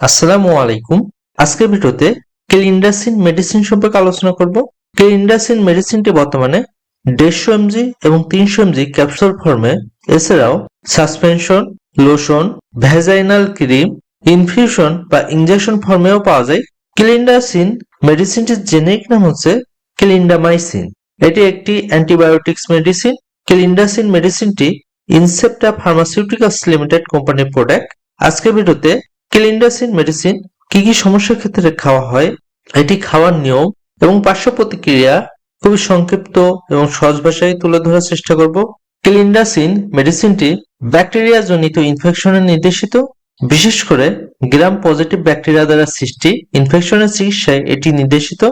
আসসালামু আলাইকুম। আজকের ভিডিওতে ক্লিন্ডাসিন মেডিসিন সম্পর্কে আলোচনা করব। ক্লিন্ডাসিন মেডিসিনটি বর্তমানে 150 এমজি এবং 300 এমজি ক্যাপসুল ফর্মে, এছাড়াও suspension, lotion, vaginal cream, infusion বা ইনজেকশন ফর্মেও পাওয়া যায়। ক্লিন্ডাসিন মেডিসিনটির জেনেরিক নাম হচ্ছে ক্লিন্ডামাইসিন। এটি একটি অ্যান্টিবায়োটিক্স মেডিসিন। ক্লিন্ডাসিন মেডিসিনটি ইনসেপ্টা ফার্মাসিউটিক্যালস লিমিটেড কোম্পানির প্রোডাক্ট। আজকের ভিডিওতে ক্লিন্ডাসিন মেডিসিন কি কি সমস্যার ক্ষেত্রে খাওয়া হয়, এটি খাওয়ার নিয়ম এবং পার্শ্ব প্রতিক্রিয়া খুবই সংক্ষিপ্ত এবং সহজ ভাষায় তুলে ধরার চেষ্টা করব। ক্লিন্ডাসিন মেডিসিনটি ব্যাকটেরিয়া জনিত ইনফেকশনে নির্দেশিত। বিশেষ করে গ্রাম পজিটিভ ব্যাকটেরিয়া দ্বারা সৃষ্টি ইনফেকশনের চিকিৎসায় এটি নির্দেশিত।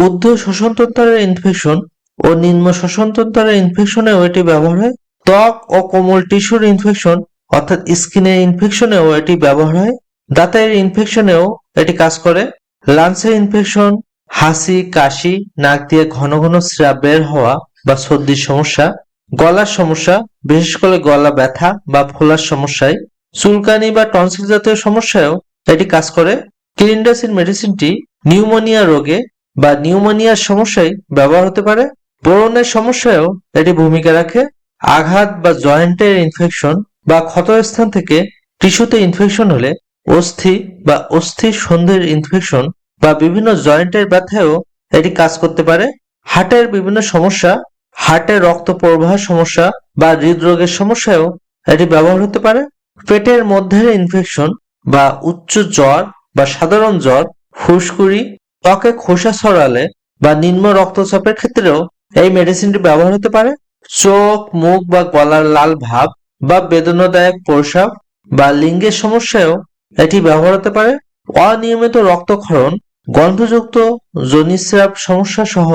ঊর্ধ্ব শ্বসনতন্ত্রের ইনফেকশন ও নিম্ন শ্বসনতন্ত্রের ইনফেকশনেও এটি ব্যবহার হয়। ত্বক ও কোমল টিস্যুর ইনফেকশন অর্থাৎ স্কিনের ইনফেকশনেও এটি ব্যবহার হয়। দাঁতের ইনফেকশনেও এটি কাজ করে। লাংসের ইনফেকশন, হাসি, কাশি, নাক দিয়ে ঘন ঘন স্রাব বের হওয়া বা সর্দির সমস্যা, গলার সমস্যা, বিশেষ করে গলা ব্যথা বা ফোলার সমস্যায়, চুলকানি বা টনসিল জাতীয় সমস্যায়ও এটি কাজ করে। ক্লিন্ডাসিন মেডিসিনটি নিউমোনিয়া রোগে বা নিউমোনিয়ার সমস্যায় ব্যবহার হতে পারে। ব্রণের সমস্যায়ও এটি ভূমিকা রাখে। আঘাত বা জয়েন্টের ইনফেকশন বা ক্ষতস্থান থেকে টিস্যুতে ইনফেকশন হলে, অস্থি বা অস্থির সন্ধির ইনফেকশন বা বিভিন্ন জয়েন্টের ব্যথায়ও এটি কাজ করতে পারে। হার্টের বিভিন্ন সমস্যা, হার্টের রক্ত প্রবাহ সমস্যা বা হৃদরোগের সমস্যায়ও এটি ব্যবহার হতে পারে। পেটের মধ্যের ইনফেকশন বা উচ্চ জ্বর বা সাধারণ জ্বর, ফুসকুড়ি, ত্বকে খোসা ছড়ালে বা নিম্ন রক্তচাপের ক্ষেত্রেও এই মেডিসিনটি ব্যবহার হতে পারে। চোখ, মুখ বা গলার লাল ভাব বা বেদনাদায়ক প্রস্রাব বা লিঙ্গের সমস্যায়ও এটি ব্যবহার হতে পারে। অনিয়মিত রক্তক্ষরণ, গন্ধযুক্ত যোনিস্রাব সমস্যা সহ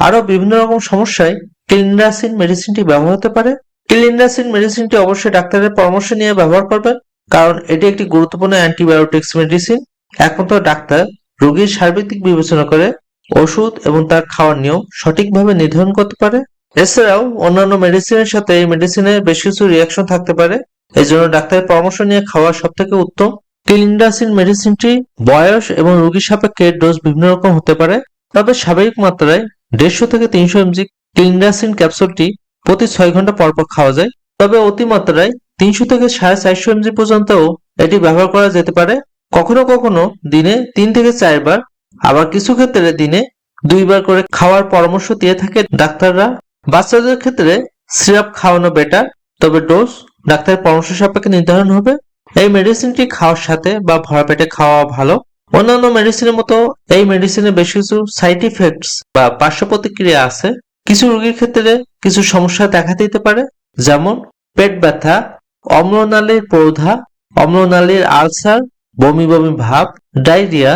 আরো বিভিন্ন রকম সমস্যায় ক্লিন্ডাসিন মেডিসিনটি ব্যবহার হতে পারে। ক্লিন্ডাসিন মেডিসিনটি অবশ্যই ডাক্তারের পরামর্শ নিয়ে ব্যবহার করবেন, কারণ এটি একটি গুরুত্বপূর্ণ অ্যান্টিবায়োটিক্স মেডিসিন। একমাত্র ডাক্তার রোগীর সার্বিক দিক বিবেচনা করে ওষুধ এবং তার খাওয়ার নিয়ম সঠিকভাবে নির্ধারণ করতে পারে। এছাড়াও অন্যান্য মেডিসিনের সাথে এই মেডিসিনের বেশ কিছু রিয়াকশন থাকতে পারে, এই জন্য ডাক্তারের পরামর্শ নিয়ে খাওয়া সব থেকে উত্তম। ক্লিন্ডাসিন মেডিসিনটি বয়স এবং রোগীর সাপেক্ষে ডোজ বিভিন্ন রকম হতে পারে, তবে স্বাভাবিক মাত্রায় 150 থেকে 300 এমজি ক্লিন্ডাসিন ক্যাপসুলটি প্রতি 6 ঘন্টা পর পর খাওয়া যায়। তবে অতিমাত্রায় 300 থেকে 450 এমজি পর্যন্তও এটি ব্যবহার করা যেতে পারে। কখনো কখনো দিনে 3 থেকে 4 বার, আবার কিছু ক্ষেত্রে দিনে 2 বার করে খাওয়ার পরামর্শ দিয়ে থাকে ডাক্তাররা। বাচ্চাদের ক্ষেত্রে সিরাপ খাওয়ানো বেটার, তবে ডোজ ডাক্তারের পরামর্শ সাপেক্ষে নির্ধারণ হবে। এই মেডিসিনটি খাওয়ার সাথে বা ভরা পেটে খাওয়া ভালো। অন্যান্য মেডিসিনের মতো এই মেডিসিনে বেশ কিছু সাইড ইফেক্টস বা পার্শ্ব প্রতিক্রিয়া আছে। কিছু রোগীর ক্ষেত্রে কিছু সমস্যা দেখা দিতে পারে, যেমন পেট ব্যথা, অম্লনালীর প্রৌধা, অম্লনালীর আলসার, বমি বমি ভাব, ডায়রিয়া,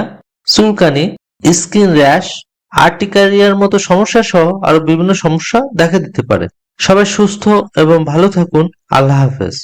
চুলকানি, স্কিন র্যাশ, আর্টিকারিয়ার মতো সমস্যা সহ আরো বিভিন্ন সমস্যা দেখা দিতে পারে। সবাই সুস্থ এবং ভালো থাকুন। আল্লাহ হাফেজ।